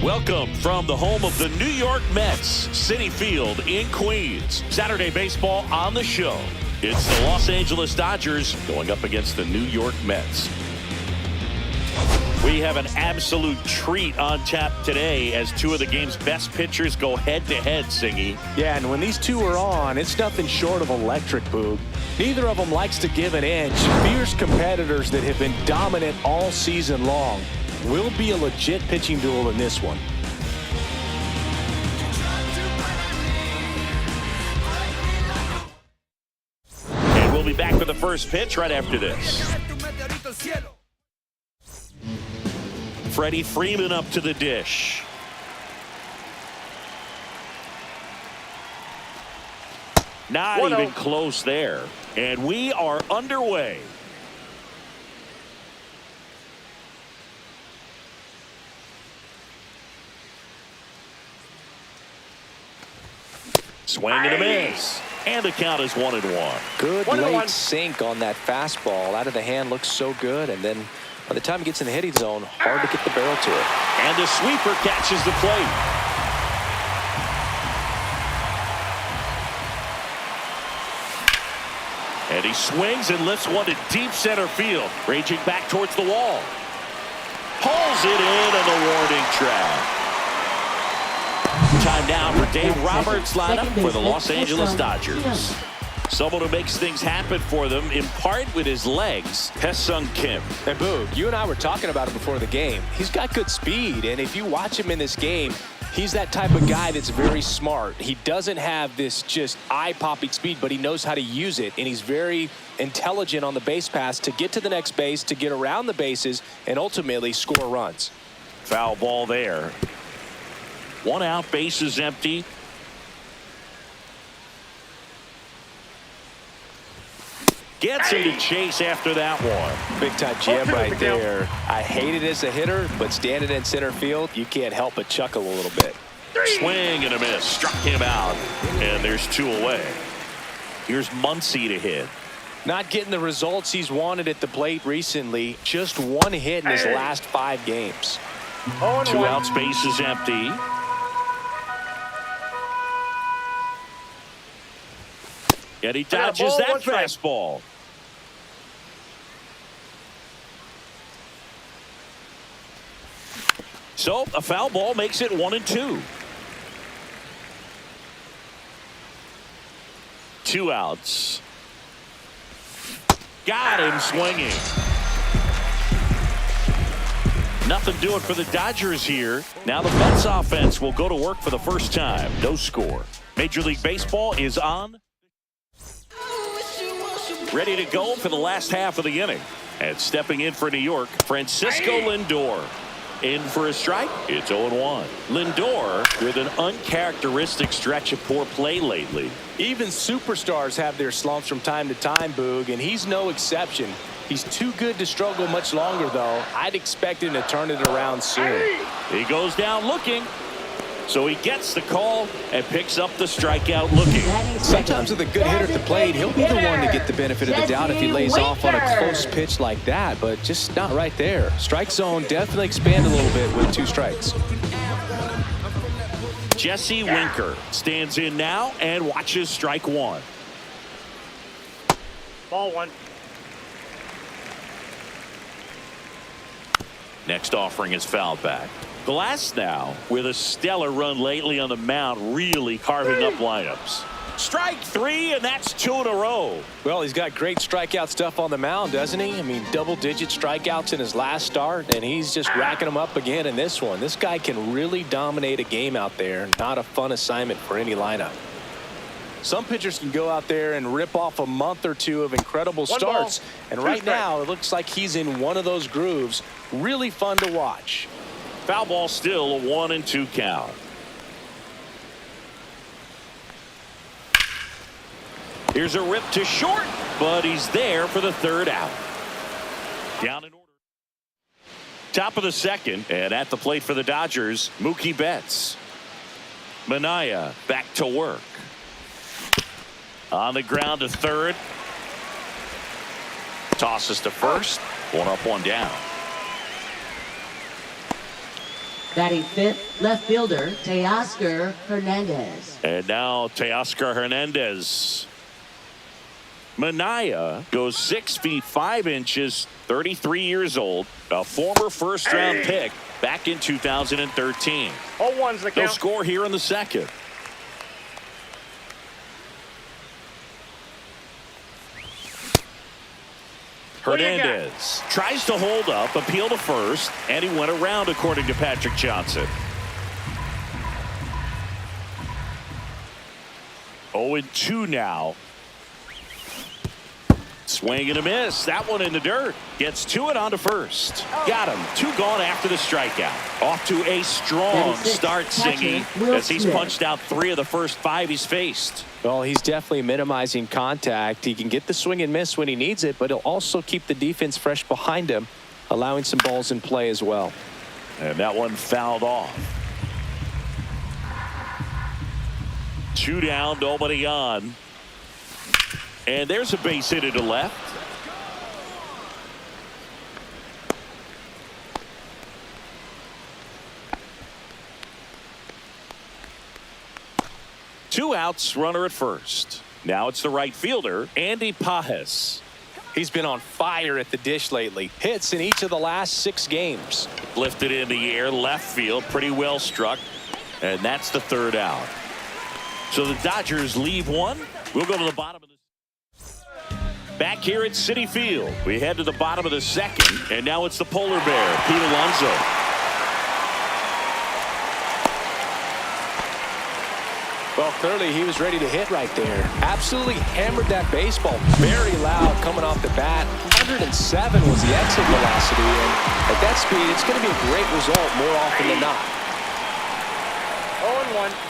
Welcome from the home of the New York Mets, Citi Field in Queens. Saturday baseball on the show. It's the Los Angeles Dodgers going up against the New York Mets. We have an absolute treat on tap today as two of the game's best pitchers go head-to-head, Singy. Yeah, and when these two are on, it's nothing short of electric, Boog. Neither of them likes to give an inch. Fierce competitors that have been dominant all season long. Will be a legit pitching duel in this one. And we'll be back with the first pitch right after this. Freddie Freeman up to the dish. Not even close there. And we are underway. Swing and a miss. And the count is 1-1. Good late sink on that fastball. Out of the hand, looks so good. And then by the time he gets in the hitting zone, hard to get the barrel to it. And the sweeper catches the plate. And he swings and lifts one to deep center field. Raging back towards the wall. Pulls it in on the warning track. Time now for Dave Roberts' lineup for the Los Angeles Dodgers. Someone who makes things happen for them, in part with his legs, Hesung Kim. And Boog, you and I were talking about it before the game. He's got good speed, and if you watch him in this game, he's that type of guy that's very smart. He doesn't have this just eye-popping speed, but he knows how to use it, and he's very intelligent on the base pass to get to the next base, to get around the bases, and ultimately score runs. Foul ball there. 1 out, bases empty. Gets him to chase after that one. Big time jam right there. I hate it as a hitter, but standing in center field, you can't help but chuckle a little bit. Swing and a miss. Struck him out. And there's 2 away. Here's Muncy to hit. Not getting the results he's wanted at the plate recently. Just 1 hit in his last 5 games. 2 outs, bases empty. And he dodges that fastball. So a foul ball makes it 1-2. 2 outs. Got him swinging. Nothing doing for the Dodgers here. Now the Mets offense will go to work for the first time. No score. Major League Baseball is on. Ready to go for the last half of the inning. And stepping in for New York, Francisco Lindor. In for a strike, it's 0-1. Lindor with an uncharacteristic stretch of poor play lately. Even superstars have their slumps from time to time, Boog, and he's no exception. He's too good to struggle much longer, though. I'd expect him to turn it around soon. He goes down looking. So he gets the call and picks up the strikeout looking. Sometimes with a good hitter at the plate, he'll be the one to get the benefit of the doubt if he lays off on a close pitch like that, but just not right there. Strike zone definitely expand a little bit with 2 strikes. Jesse Winker stands in now and watches strike 1. Ball 1. Next offering is fouled back. Glass now with a stellar run lately on the mound, really carving up lineups. Strike 3, and that's 2 in a row. Well, he's got great strikeout stuff on the mound, doesn't he? I mean, double-digit strikeouts in his last start, and he's just racking them up again in this one. This guy can really dominate a game out there. Not a fun assignment for any lineup. Some pitchers can go out there and rip off a month or 2 of incredible starts, and right now it looks like he's in one of those grooves. Really fun to watch. Foul ball, still a 1-2 count. Here's a rip to short, but he's there for the 3rd out. Down in order. Top of the 2nd, and at the plate for the Dodgers, Mookie Betts. Manaea back to work. On the ground to 3rd. Tosses to 1st. 1 up, 1 down. Batting fifth, left fielder, Teoscar Hernandez. And now Teoscar Hernandez. Minaya goes 6 feet 5 inches, 33 years old, a former first-round pick back in 2013. 0-1's the count. No score here in the second. Hernandez tries to hold up, appeal to first, and he went around, according to Patrick Johnson. 0-2 now. Swing and a miss. That one in the dirt. Gets to it onto first. Got him. 2 gone after the strikeout. Off to a strong start, Singy, as he's punched out 3 of the first 5 he's faced. Well, he's definitely minimizing contact. He can get the swing and miss when he needs it, but he'll also keep the defense fresh behind him, allowing some balls in play as well. And that one fouled off. 2 down, nobody on. And there's a base hit to left. Two outs, runner at first. Now it's the right fielder, Andy Pajes. He's been on fire at the dish lately. Hits in each of the last 6 games. Lifted in the air, left field, pretty well struck. And that's the 3rd out. So the Dodgers leave one. We'll go to the bottom of the back here at Citi Field. We head to the bottom of the second, and now it's the polar bear, Pete Alonso. Well, clearly he was ready to hit right there. Absolutely hammered that baseball. Very loud coming off the bat. 107 was the exit velocity, and at that speed, it's going to be a great result more often than not. 0-1.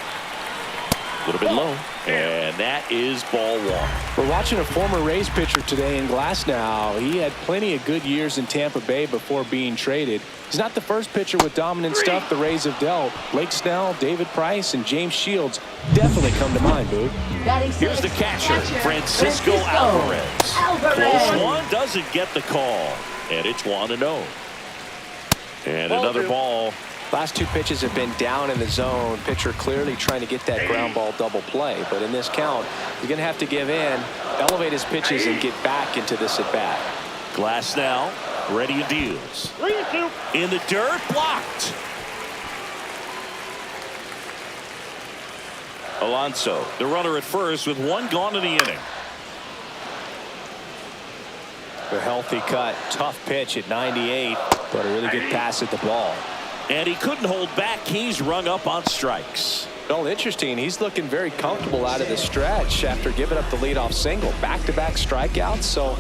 A little bit low, and that is ball 1. We're watching a former Rays pitcher today in Glasnow. He had plenty of good years in Tampa Bay before being traded. He's not the first pitcher with dominant stuff the Rays have dealt. Blake Snell, David Price, and James Shields definitely come to mind, Boog. Here's the catcher, Francisco Alvarez. Close one, doesn't get the call, and it's 1-0. And another ball. Last 2 pitches have been down in the zone. Pitcher clearly trying to get that ground ball double play. But in this count, he's going to have to give in, elevate his pitches, and get back into this at bat. Glass now, ready and deals. 3-2. In the dirt, blocked. Alonso, the runner at first with 1 gone in the inning. A healthy cut, tough pitch at 98, but a really good pass at the ball. And he couldn't hold back. He's rung up on strikes. Well, interesting. He's looking very comfortable out of the stretch after giving up the leadoff single. Back-to-back strikeouts, so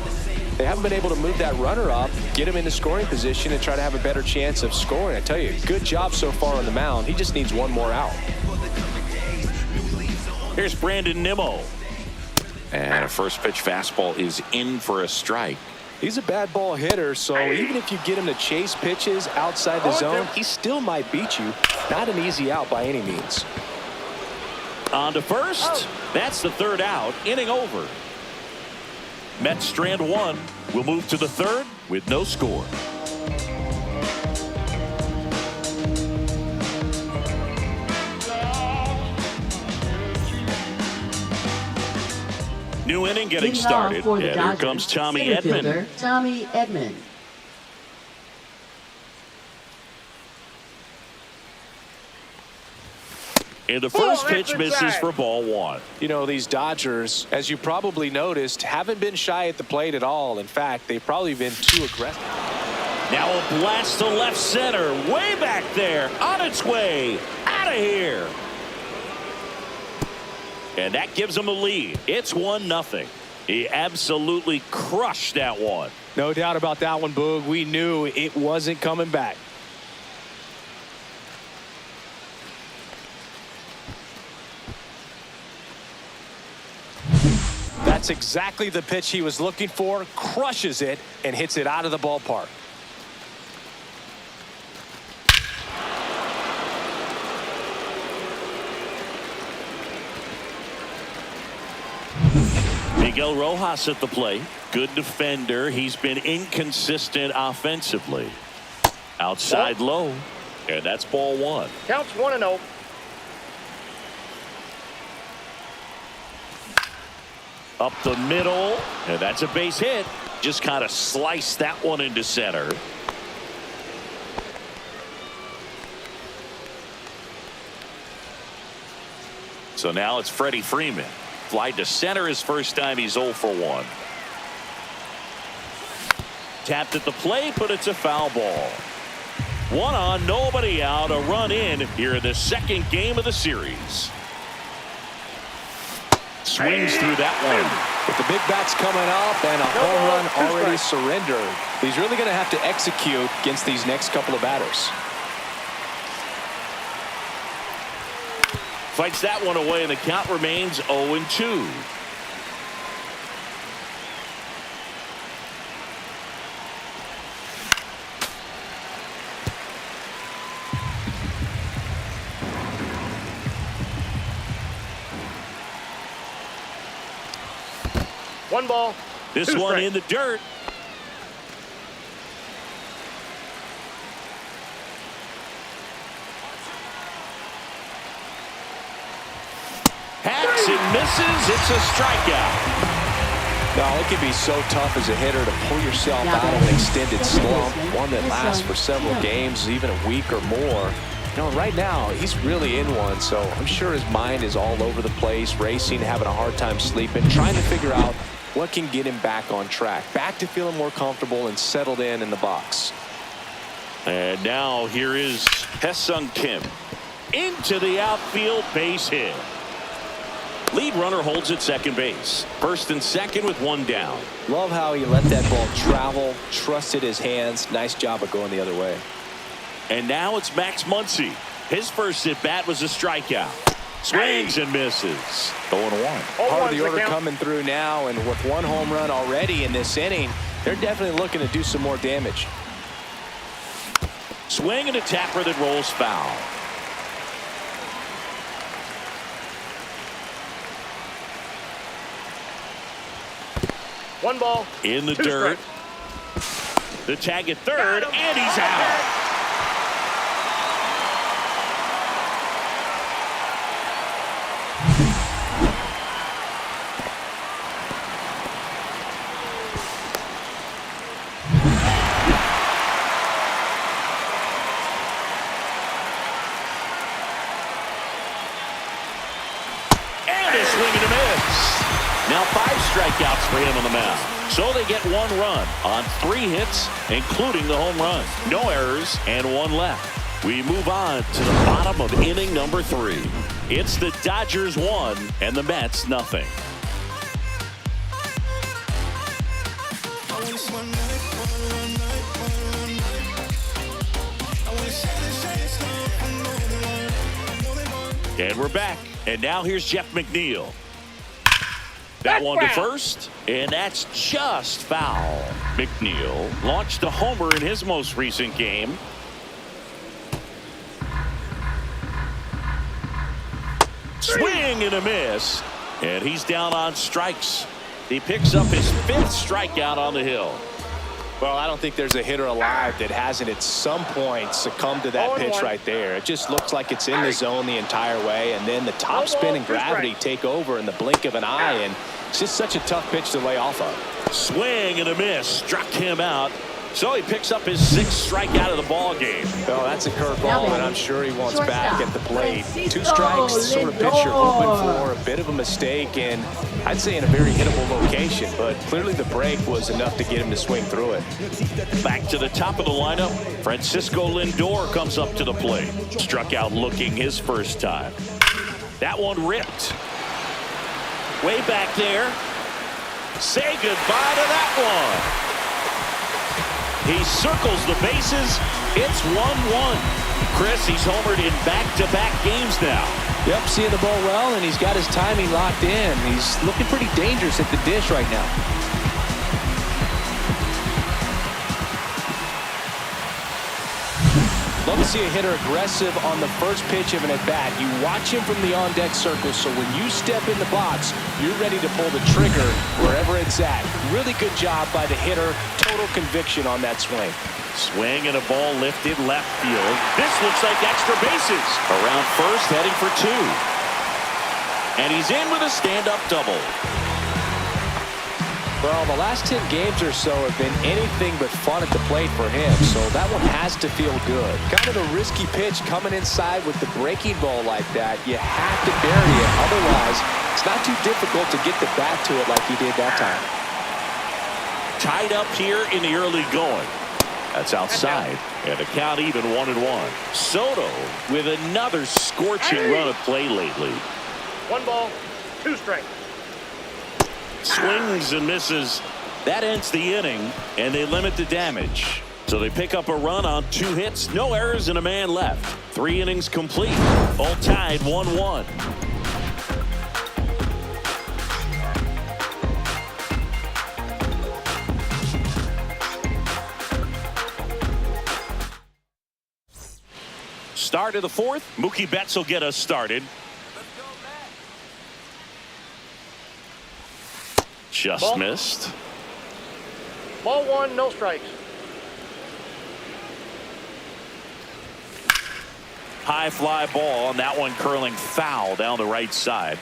they haven't been able to move that runner up, get him into scoring position, and try to have a better chance of scoring. I tell you, good job so far on the mound. He just needs 1 more out. Here's Brandon Nimmo. And a first pitch fastball is in for a strike. He's a bad ball hitter, so even if you get him to chase pitches outside the zone, he still might beat you. Not an easy out by any means. On to first. That's the 3rd out. Inning over. Mets strand 1. We'll move to the 3rd with no score. New inning getting started. And here comes Tommy Edman. Tommy Edman. And the first pitch misses for ball 1. You know, these Dodgers, as you probably noticed, haven't been shy at the plate at all. In fact, they've probably been too aggressive. Now a blast to left center. Way back there. On its way. Out of here. And that gives them a lead. It's 1-0. He absolutely crushed that one. No doubt about that one, Boog. We knew it wasn't coming back. That's exactly the pitch he was looking for. Crushes it and hits it out of the ballpark. Miguel Rojas at the plate. Good defender. He's been inconsistent offensively. Outside low. And that's ball one. Counts 1-0. Up the middle, and that's a base hit. Just kind of sliced that one into center. So now it's Freddie Freeman. Fly to center his first time. He's 0 for 1. Tapped at the plate, but it's a foul ball. 1 on, nobody out. A run in here in the second game of the series. Swings through that one. With the big bats coming up and a home run already surrendered, he's really going to have to execute against these next couple of batters. Fights that one away, and the count remains 0-2. One ball. This one in the dirt. Hacks and misses. It's a strikeout. Now, it can be so tough as a hitter to pull yourself out of an extended slump, one that lasts for several games, even a week or more. You know, right now, he's really in one, so I'm sure his mind is all over the place, racing, having a hard time sleeping, trying to figure out what can get him back on track, back to feeling more comfortable and settled in the box. And now here is Hesung Kim into the outfield, base hit. Lead runner holds at second base. First and second with 1 down. Love how he let that ball travel, trusted his hands. Nice job of going the other way. And now it's Max Muncy. His first at bat was a strikeout. Swings and misses. 0-1. Part of the order coming through now, and with 1 home run already in this inning, they're definitely looking to do some more damage. Swing and a tapper that rolls foul. One ball. In the dirt. The tag at third, and he's out. Now 5 strikeouts for him on the mound. So they get 1 run on 3 hits, including the home run. No errors and 1 left. We move on to the bottom of inning number 3. It's the Dodgers 1 and the Mets nothing. And we're back. And now here's Jeff McNeil. That one to first, and that's just foul. McNeil launched a homer in his most recent game. Swing and a miss, and he's down on strikes. He picks up his 5th strikeout on the hill. Well, I don't think there's a hitter alive that hasn't at some point succumbed to that pitch right there. It just looks like it's in the zone the entire way, and then the top spin and gravity take over in the blink of an eye, and it's just such a tough pitch to lay off of. Swing and a miss, struck him out. So he picks up his 6th strikeout of the ball game. Oh, that's a curveball that I'm sure he wants back at the plate. 2 strikes, sort of pitch you're hoping for, a bit of a mistake, and I'd say in a very hittable location, but clearly the break was enough to get him to swing through it. Back to the top of the lineup, Francisco Lindor comes up to the plate. Struck out looking his first time. That one ripped. Way back there. Say goodbye to that one. He circles the bases. It's 1-1. Chris, he's homered in back-to-back games now. Yep, seeing the ball well, and he's got his timing locked in. He's looking pretty dangerous at the dish right now. Love to see a hitter aggressive on the first pitch of an at-bat. You watch him from the on-deck circle, so when you step in the box, you're ready to pull the trigger wherever it's at. Really good job by the hitter. Total conviction on that swing. Swing and a ball lifted left field. This looks like extra bases. Around first, heading for 2. And he's in with a stand-up double. Well, the last 10 games or so have been anything but fun at the plate for him, so that one has to feel good. Kind of a risky pitch coming inside with the breaking ball like that. You have to bury it. Otherwise, it's not too difficult to get the bat to it like he did that time. Tied up here in the early going. That's outside. And the count even 1-1. Soto with another scorching run of play lately. 1 ball, 2 strikes. Swings and misses. That ends the inning, and they limit the damage. So they pick up a run on 2 hits, no errors, and a man left. 3 innings complete. All tied 1-1. Start of the 4th. Mookie Betts will get us started. Just ball. Missed. Ball 1, no strikes. High fly ball, and that one curling foul down the right side.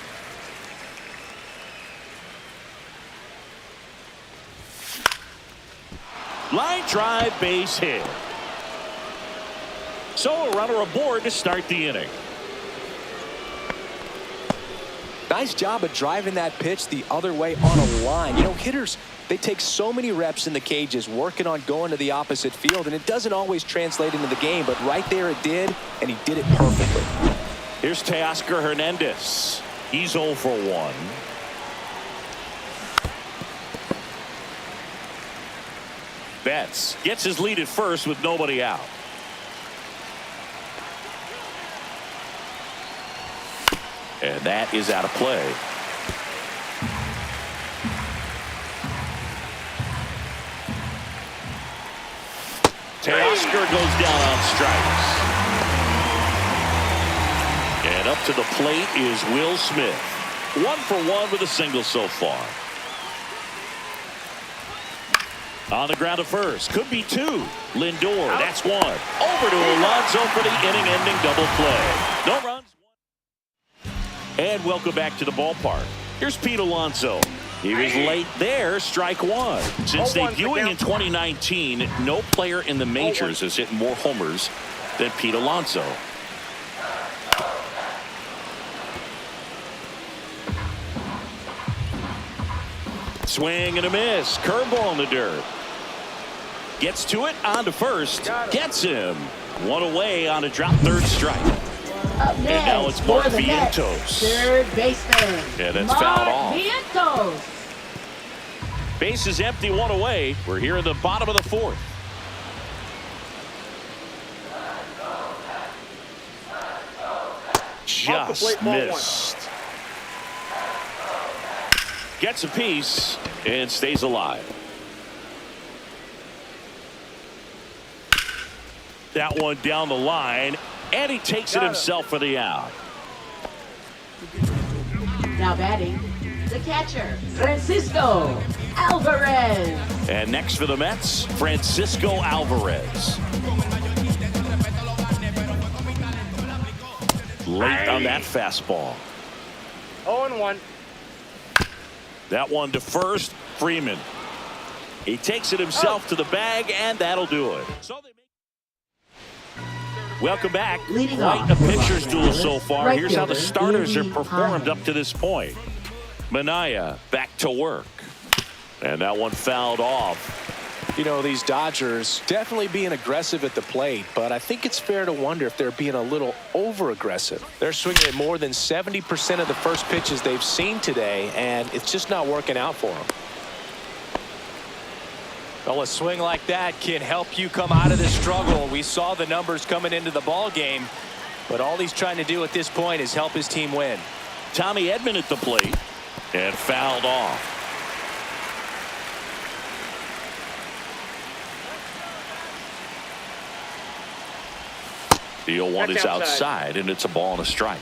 Line drive, base hit. So a runner aboard to start the inning. Nice job of driving that pitch the other way on a line. You know, hitters, they take so many reps in the cages working on going to the opposite field, and it doesn't always translate into the game, but right there it did, and he did it perfectly. Here's Teoscar Hernandez. He's 0 for 1. Betts gets his lead at first with nobody out. And that is out of play. Teoscar goes down on strikes. And up to the plate is Will Smith. 1 for 1 with a single so far. On the ground to first. Could be 2. Lindor, that's 1. Over to Alonso for the inning-ending double play. No runs. And welcome back to the ballpark. Here's Pete Alonso. He was late there, strike 1. Since debuting in 2019, no player in the majors has hit more homers than Pete Alonso. Swing and a miss. Curveball in the dirt. Gets to it, on to first. Gets him. 1 away on a drop third strike. Up next, and now it's Mark Vientos. Third baseman. Yeah, that's fouled off. Vientos. Base is empty, 1 away. We're here at the bottom of the 4th. Just missed. Gets a piece and stays alive. That one down the line, and he takes it himself for the out. Now batting, the catcher, Francisco Alvarez. And next for the Mets, Francisco Alvarez. Late on that fastball. 0-1. That one to first, Freeman. He takes it himself to the bag, and that'll do it. So they welcome back. Quite a pitcher's duel so far. Here's how the starters have performed up to this point. Minaya back to work. And that one fouled off. You know, these Dodgers definitely being aggressive at the plate, but I think it's fair to wonder if they're being a little over-aggressive. They're swinging at more than 70% of the first pitches they've seen today, and it's just not working out for them. Well, a swing like that can help you come out of this struggle. We saw the numbers coming into the ball game, but all he's trying to do at this point is help his team win. Tommy Edman at the plate, and fouled off. The 0-1 That's is outside, and it's a ball and a strike.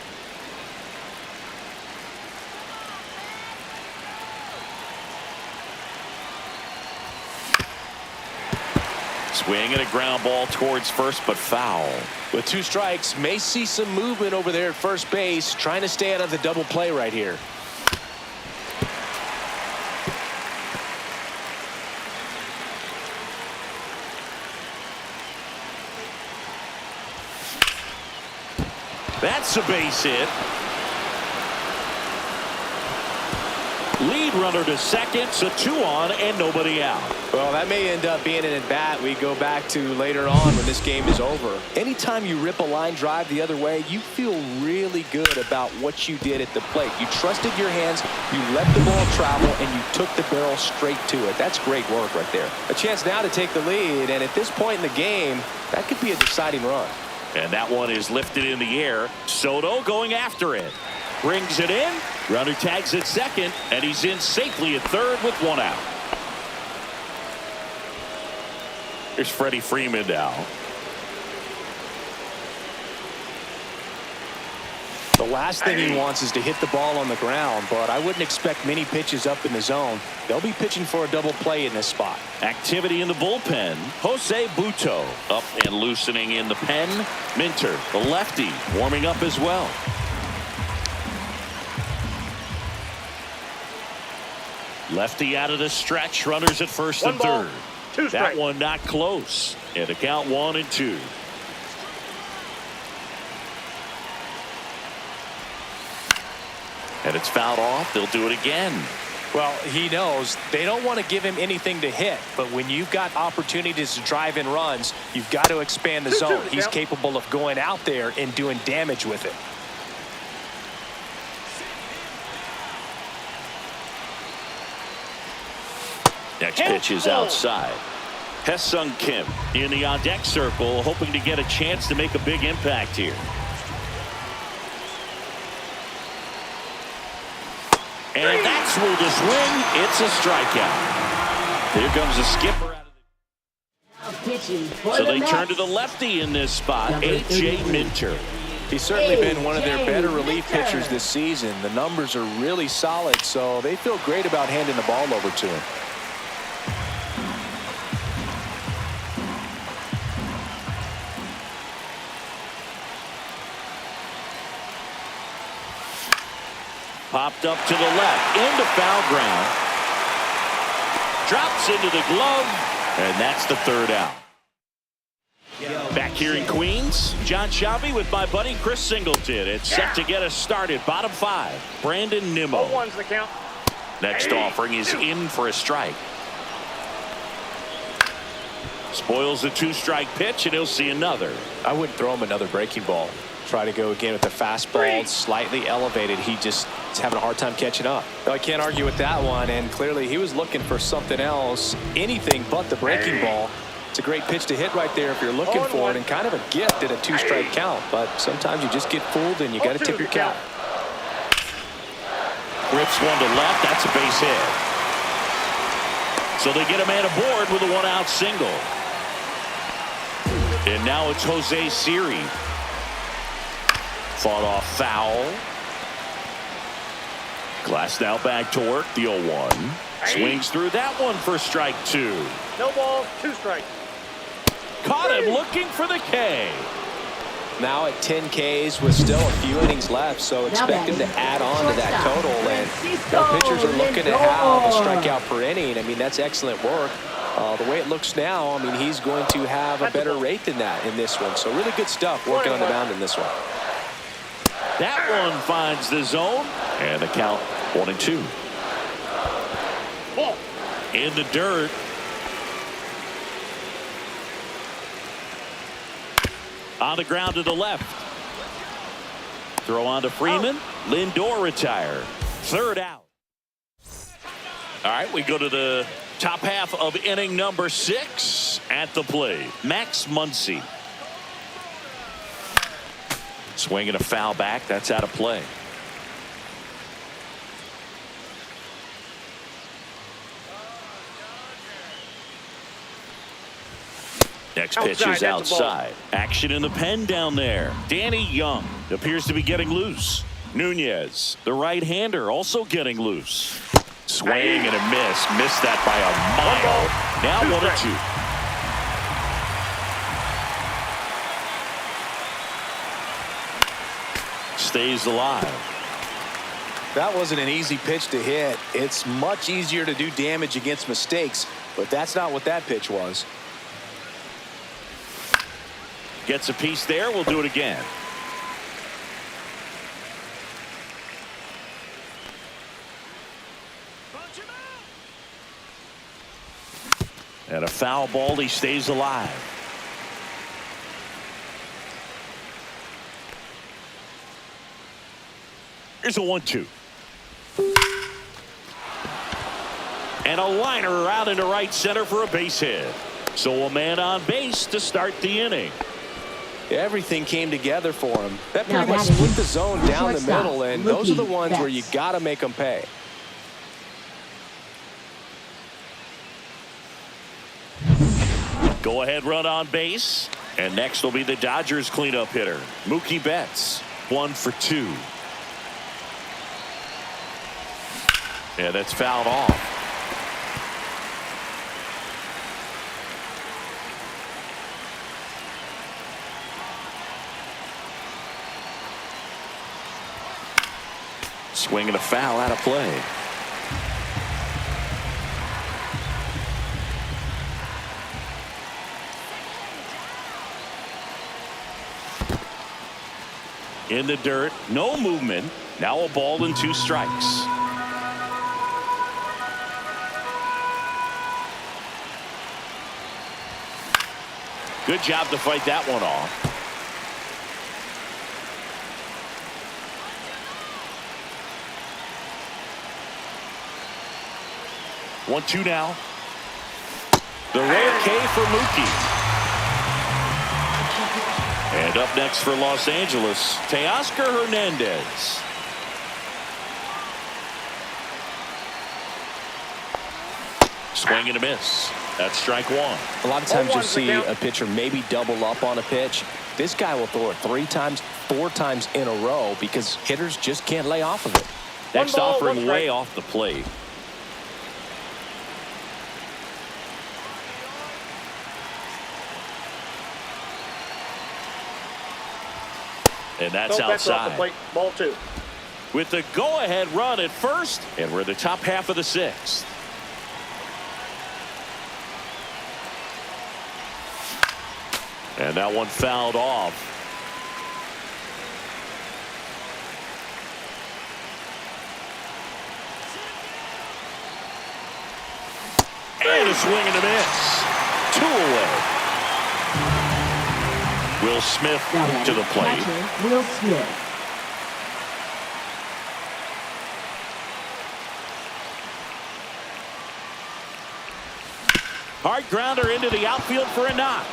Swing and a ground ball towards first, but foul. With 2 strikes, may see some movement over there at first base, trying to stay out of the double play right here. That's a base hit. Lead runner to second, so 2 on and nobody out. Well, that may end up being an at-bat we go back to later on when this game is over. Anytime you rip a line drive the other way, you feel really good about what you did at the plate. You trusted your hands, you let the ball travel, and you took the barrel straight to it. That's great work right there. A chance now to take the lead, and at this point in the game, that could be a deciding run. And that one is lifted in the air. Soto going after it. Brings it in. Runner tags at second, and he's in safely at third with 1 out. Here's Freddie Freeman now. The last thing he wants is to hit the ball on the ground, but I wouldn't expect many pitches up in the zone. They'll be pitching for a double play in this spot. Activity in the bullpen. Jose Butto up and loosening in the pen. Minter, the lefty, warming up as well. Lefty out of the stretch. Runners at first and third. 2 strikes. That one not close. And a count 1-2. And it's fouled off. They'll do it again. Well, he knows they don't want to give him anything to hit, but when you've got opportunities to drive in runs, you've got to expand the zone. He's capable of going out there and doing damage with it. Next pitch is outside. Hesung Kim in the on-deck circle, hoping to get a chance to make a big impact here. And that's with the swing. It's a strikeout. Here comes the skipper. So they turn to the lefty in this spot, A.J. Minter. He's certainly been one of their better relief pitchers this season. The numbers are really solid, so they feel great about handing the ball over to him. Popped up to the left, into foul ground. Drops into the glove, and that's the 3rd out. Back here in Queens, John Shelby with my buddy Chris Singleton. It's set to get us started. Bottom 5, Brandon Nimmo. 0-1's the count. Next offering is in for a strike. Spoils the 2-strike pitch, and he'll see another. I wouldn't throw him another breaking ball. Try to go again with the fastball. It's slightly elevated. He just is having a hard time catching up. No, I can't argue with that one, and clearly he was looking for something else, anything but the breaking ball. It's a great pitch to hit right there if you're looking for it, and kind of a gift at a 2-strike count, but sometimes you just get fooled and you got to tip your cap. Rips one to left. That's a base hit. So they get a man aboard with a 1-out single. And now it's Jose Siri. Fought off foul. Glass now back to work. The 0-1. Swings through that one for strike 2. No balls, 2 strikes. Caught him looking for the K. Now at 10 Ks with still a few innings left, so expect him to add on to that total. And pitchers are looking to have a strikeout per inning. I mean, that's excellent work. The way it looks now, I mean, he's going to have a better rate than that in this one. So really good stuff working on the mound in this one. That one finds the zone, and the count 1-2. Ball. In the dirt. On the ground to the left. Throw on to Freeman. Lindor retire. 3rd out. All right, we go to the top half of inning number 6 at the plate. Max Muncy. Swinging a foul back. That's out of play. Next pitch is outside. Action in the pen down there. Danny Young appears to be getting loose. Nunez, the right-hander, also getting loose. Swing and a miss. Missed that by a mile. Now 1-2. Stays alive. That wasn't an easy pitch to hit. It's much easier to do damage against mistakes, but that's not what that pitch was. Gets a piece there. We'll do it again. And a foul ball. He stays alive. Here's a 1-2. And a liner out into right center for a base hit. So a man on base to start the inning. Everything came together for him. That pretty much split the zone down the middle, and those are the ones where you got to make them pay. Go ahead run on base. And next will be the Dodgers cleanup hitter, Mookie Betts. 1 for 2. Yeah, that's fouled off. Swing and a foul out of play. In the dirt, no movement. Now a ball and 2 strikes. Good job to fight that one off. One, 2 now. The rare K for Mookie. And up next for Los Angeles, Teoscar Hernandez. Swing and a miss. That's strike 1. A lot of times you'll see a pitcher maybe double up on a pitch. This guy will throw it 3 times, 4 times in a row because hitters just can't lay off of it. Next offering way off the plate. And that's outside. Ball 2. With the go-ahead run at first, and we're in the top half of the 6th. And that one fouled off. And a swing and a miss. 2 away. Will Smith to the plate. Will Smith. Hard grounder into the outfield for a knock.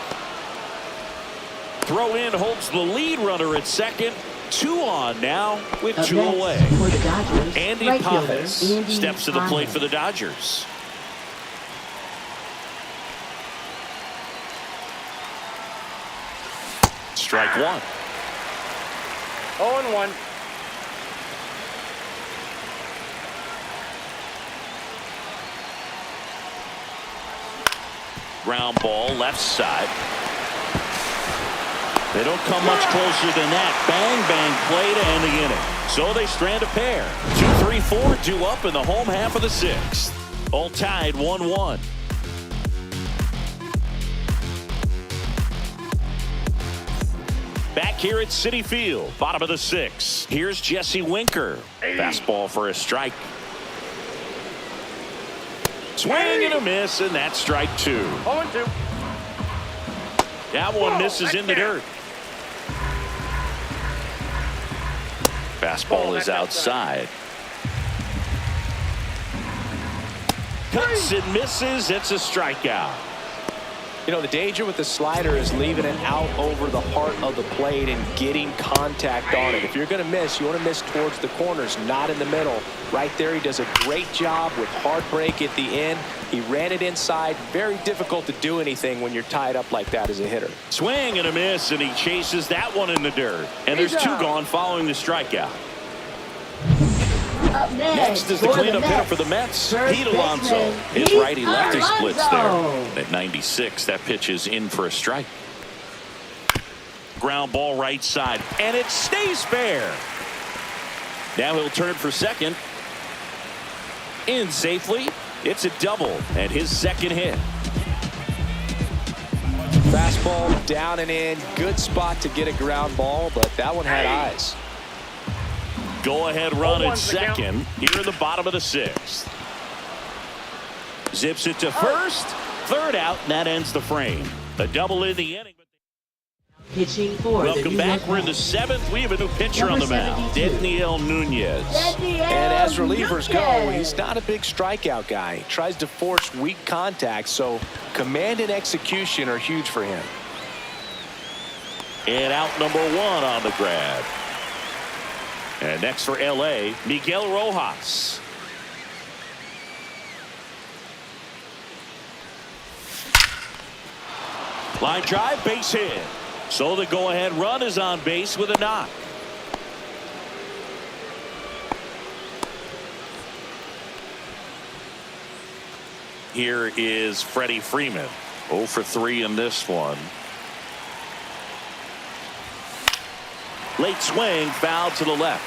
Throw in holds the lead runner at second. 2 on now with 2 away. For the Dodgers, Andy right Pages fielder, Andy steps to the plate Pages. for the Dodgers. Strike 1. 0-1. Ground ball left side. They don't come much closer than that. Bang, bang play to end the inning. So they strand a pair. 2-3-4 due up in the home half of the 6th. All tied 1-1. Back here at Citi Field, bottom of the 6th. Here's Jesse Winker. Fastball for a strike. Swing and a miss, and that's strike 2. 0-2. That one misses in the dirt. Fastball is outside. Cuts and misses. It's a strikeout. You know, the danger with the slider is leaving it out over the heart of the plate and getting contact on it. If you're going to miss, you want to miss towards the corners, not in the middle. Right there, he does a great job with hard break at the end. He ran it inside. Very difficult to do anything when you're tied up like that as a hitter. Swing and a miss, and he chases that one in the dirt. And there's two gone following the strikeout. Up Next is the cleanup hitter for the Mets, Pete Alonso. His righty lefty splits there. At 96, that pitch is in for a strike. Ground ball right side, and it stays fair. Now he'll turn for second. In safely. It's a double, and his second hit. Fastball down and in. Good spot to get a ground ball, but that one had eyes. Go-ahead run at second here in the bottom of the sixth. Zips it to first. Third out, and that ends the frame. A double in the inning. Pitching for Welcome back. We're in the seventh. We have a new pitcher on the mound, Daniel Nunez. And as relievers go, he's not a big strikeout guy. He tries to force weak contact, so command and execution are huge for him. And out number one on the grab. And next for L.A., Miguel Rojas. Line drive, base hit. So the go-ahead run is on base with a knock. Here is Freddie Freeman. 0 for 3 in this one. Late swing, foul to the left.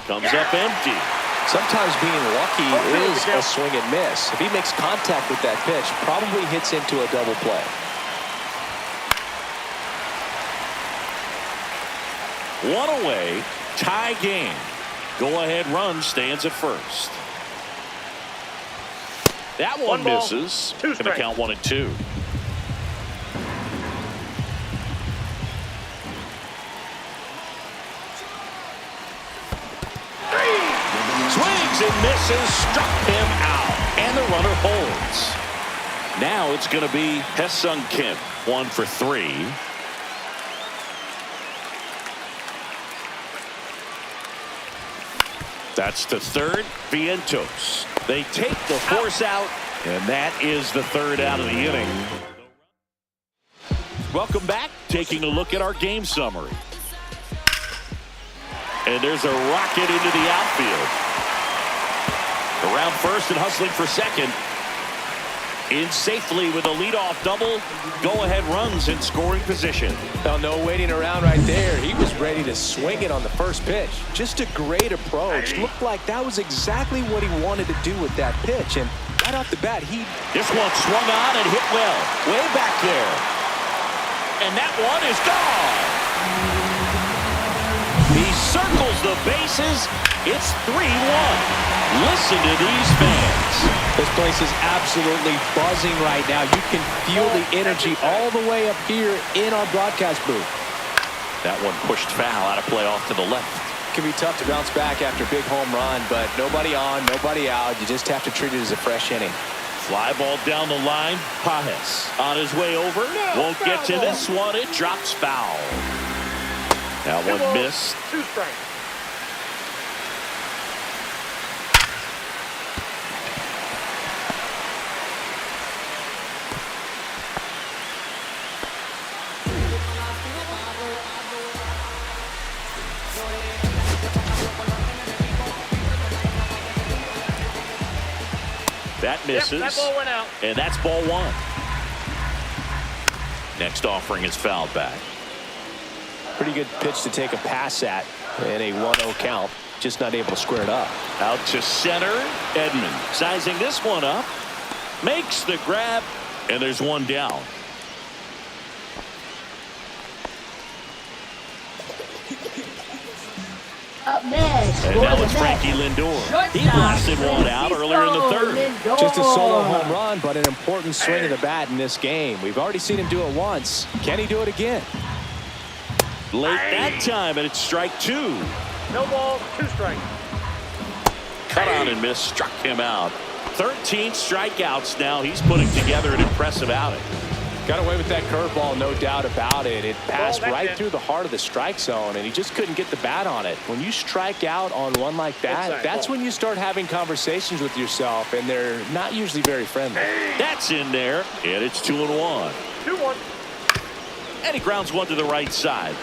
Comes up empty. Sometimes being lucky is a swing and miss. If he makes contact with that pitch, probably hits into a double play. One away, tie game. Go-ahead run stands at first. That one misses. Going to count 1-2. Swings and misses, struck him out, and the runner holds. Now it's going to be Ha-Seong Kim, 1 for 3. That's to third, Vientos. They take the force out, and that is the third out of the inning. Welcome back. Taking a look at our game summary. And there's a rocket into the outfield. Around first and hustling for second. In safely with a leadoff double. Go-ahead runs in scoring position. Now, no waiting around right there. He was ready to swing it on the first pitch. Just a great approach. Looked like that was exactly what he wanted to do with that pitch. And right off the bat, This one swung on and hit well. Way back there. And that one is gone. He circles the bases. It's 3-1. Listen to these fans. This place is absolutely buzzing right now. You can feel the energy all the way up here in our broadcast booth. That one pushed foul out of play off to the left. It can be tough to bounce back after a big home run, but nobody on, nobody out. You just have to treat it as a fresh inning. Fly ball down the line. Pajes on his way over. Won't get to this one. It drops foul. That one missed. 2 strikes. That misses. That ball went out. And that's ball 1. Next offering is fouled back. Pretty good pitch to take a pass at in a 1-0 count. Just not able to square it up. Out to center. Edman sizing this one up. Makes the grab. And there's one down. Up next, And now it's Frankie Lindor. He blasted one out earlier in the third. Just a solo home run, but an important swing of the bat in this game. We've already seen him do it once. Can he do it again? Late that time, and it's strike two. No ball, 2 strikes. Cut on and miss, struck him out. 13 strikeouts now. He's putting together an impressive outing. Got away with that curveball, no doubt about it. It passed right it. through the heart of the strike zone, and he just couldn't get the bat on it. When you strike out on one like that, that's when you start having conversations with yourself, and they're not usually very friendly. That's in there, and it's 2-1. 2-1. And he grounds one to the right side.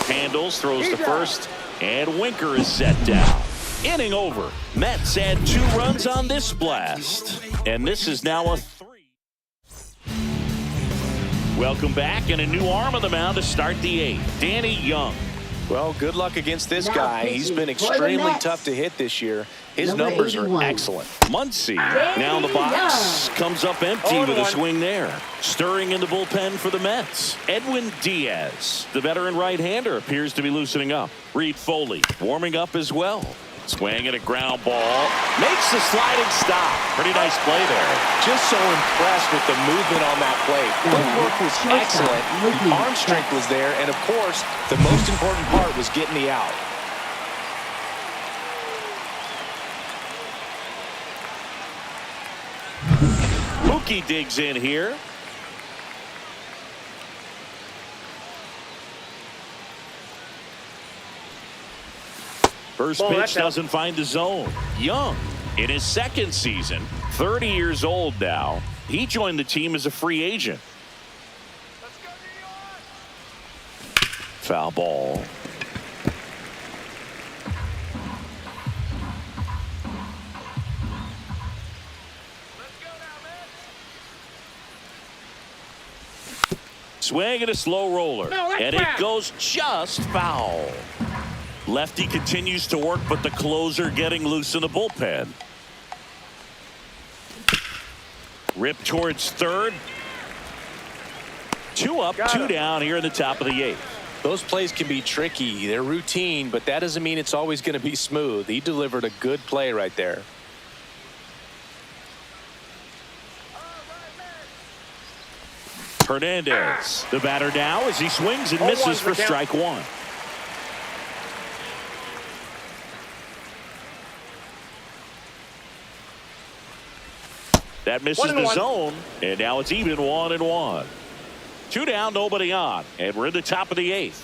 Handles, throws to first, and Winker is set down. Inning over. Mets had 2 runs on this blast, and this is now a 3. Welcome back, and a new arm on the mound to start the 8th. Danny Young. Well, good luck against this Now guy. He's been extremely Mets. tough to hit this year. His Number numbers 81. are excellent. Muncy now in the box. Comes up empty with a swing there. Stirring in the bullpen for the Mets. Edwin Diaz, the veteran right-hander, appears to be loosening up. Reed Foley warming up as well. Swinging a ground ball. Makes the sliding stop. Pretty nice play there. Just so impressed with the movement on that plate. Footwork was excellent. The arm strength was there. And, of course, the most important part was getting the out. Mookie digs in here. First pitch doesn't find the zone. Young in his 2nd season, 30 years old now. He joined the team as a free agent. Foul ball. Swing and a slow roller. And it goes just foul. Lefty continues to work, but the closer getting loose in the bullpen. Rip towards third. 2 up, 2 down here in the top of the 8th. Those plays can be tricky. They're routine, but that doesn't mean it's always going to be smooth. He delivered a good play right there. Hernandez, the batter now as he swings and misses for strike 1. That misses the zone, and now it's even 1-1. 2 down, nobody on, and we're in the top of the 8th.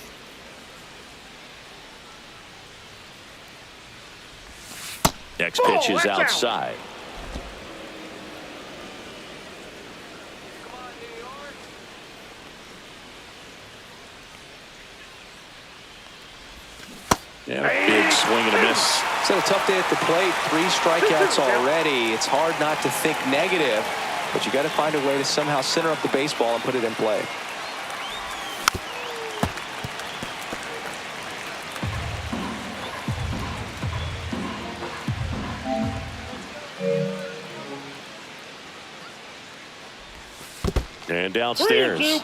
Next pitch is outside. Yeah, big swing and a miss. It's been a tough day at the plate. 3 strikeouts already. It's hard not to think negative, but you got to find a way to somehow center up the baseball and put it in play. And downstairs.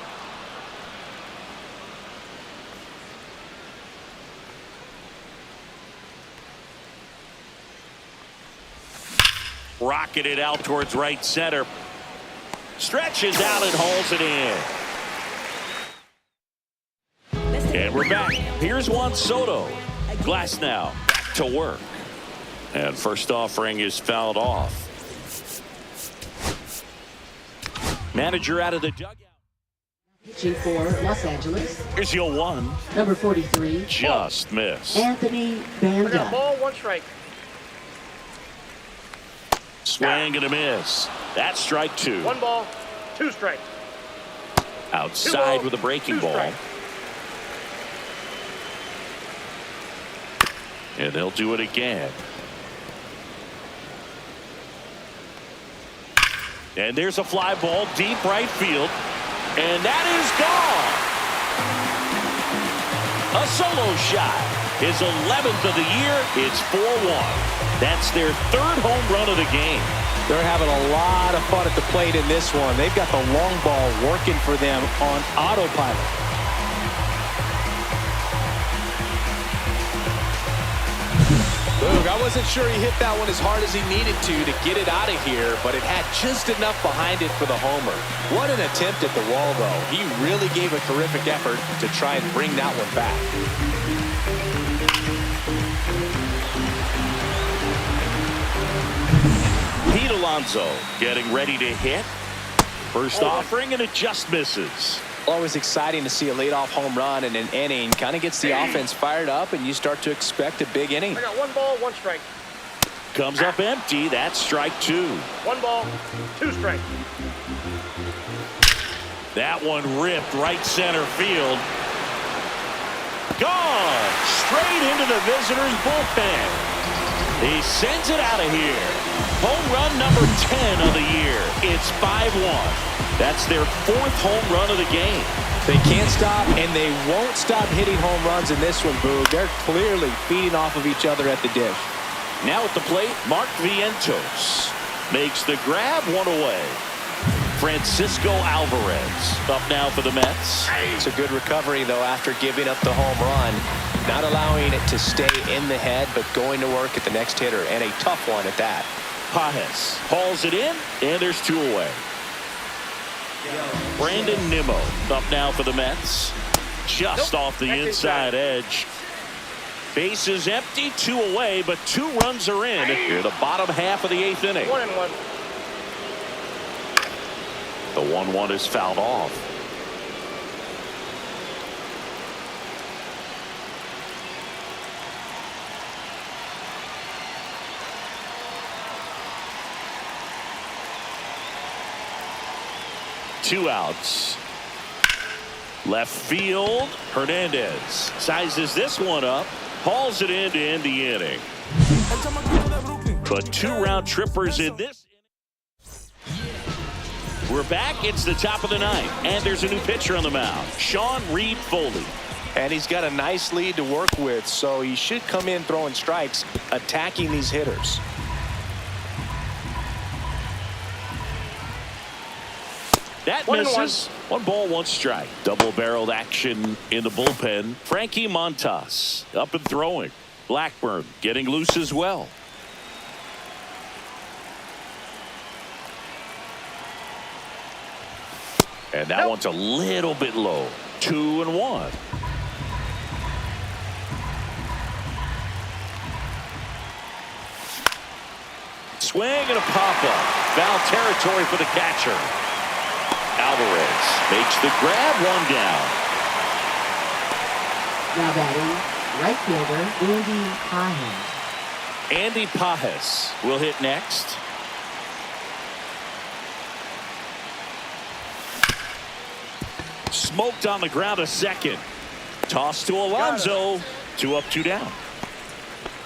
Rocketed out towards right center. Stretches out and hauls it in. And we're back. Here's Juan Soto. Glass now back to work. And first offering is fouled off. Manager out of the dugout. Pitching for Los Angeles. Here's your 1. Number 43. Just missed. Anthony I got Banda. ball, 1 strike. Swing and a miss. That's strike 2. 1 ball, 2 strikes. Outside with a breaking ball. Strikes. And they'll do it again. And there's a fly ball deep right field. And that is gone. A solo shot. His 11th of the year. It's 4-1. That's their 3rd home run of the game. They're having a lot of fun at the plate in this one. They've got the long ball working for them on autopilot. Boog, I wasn't sure he hit that one as hard as he needed to get it out of here, but it had just enough behind it for the homer. What an attempt at the wall, though. He really gave a terrific effort to try and bring that one back. Pete Alonso getting ready to hit. First offering, and it just misses. Always exciting to see a leadoff home run in an inning. Kind of gets the offense fired up, and you start to expect a big inning. I got 1 ball, 1 strike. Comes up empty. That's strike 2. 1 ball, 2 strikes. That one ripped right center field. Gone straight into the visitors' bullpen. He sends it out of here. Home run number 10 of the year. It's 5-1. That's their 4th home run of the game. They can't stop, and they won't stop hitting home runs in this one, Boog. They're clearly feeding off of each other at the dish. Now at the plate, Mark Vientos makes the grab, 1 away. Francisco Alvarez up now for the Mets. It's a good recovery, though, after giving up the home run. Not allowing it to stay in the head, but going to work at the next hitter, and a tough one at that. Pajes hauls it in, and there's 2 away. Brandon Nimmo up now for the Mets. Just off the inside edge. Base is empty, 2 away, but 2 runs are in here the bottom half of the 8th inning. 1-1. The 1-1 is fouled off. Two outs. Left field. Hernandez sizes this one up. Hauls it in to end the inning. But 2 round trippers in this. We're back. It's the top of the 9th, and there's a new pitcher on the mound, Sean Reed Foley. And he's got a nice lead to work with, so he should come in throwing strikes, attacking these hitters. That misses. 1 ball, 1 strike. Double-barreled action in the bullpen. Frankie Montas up and throwing. Blackburn getting loose as well. And that one's a little bit low. 2-1. Swing and a pop-up. Foul territory for the catcher. Alvarez makes the grab, 1 down. Now batting, right fielder Andy Pajes. Andy Pajes will hit next. Smoked on the ground a second. Toss to Alonso. 2 up, 2 down.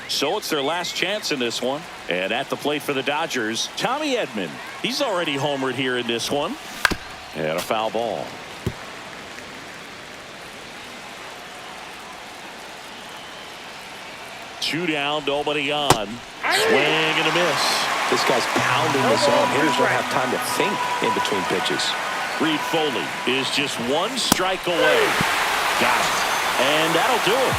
So it's their last chance in this one. And at the plate for the Dodgers, Tommy Edman. He's already homered here in this one. And a foul ball. Two down, nobody on. Swing and a miss. This guy's pounding the zone. Hitters don't have time to think in between pitches. Reed Foley is just 1 strike away. Got it. And that'll do it.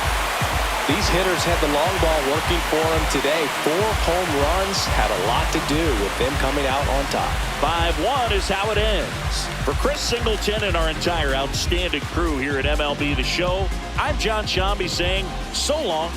These hitters had the long ball working for them today. 4 home runs had a lot to do with them coming out on top. 5-1 is how it ends. For Chris Singleton and our entire outstanding crew here at MLB The Show, I'm John Shambi saying so long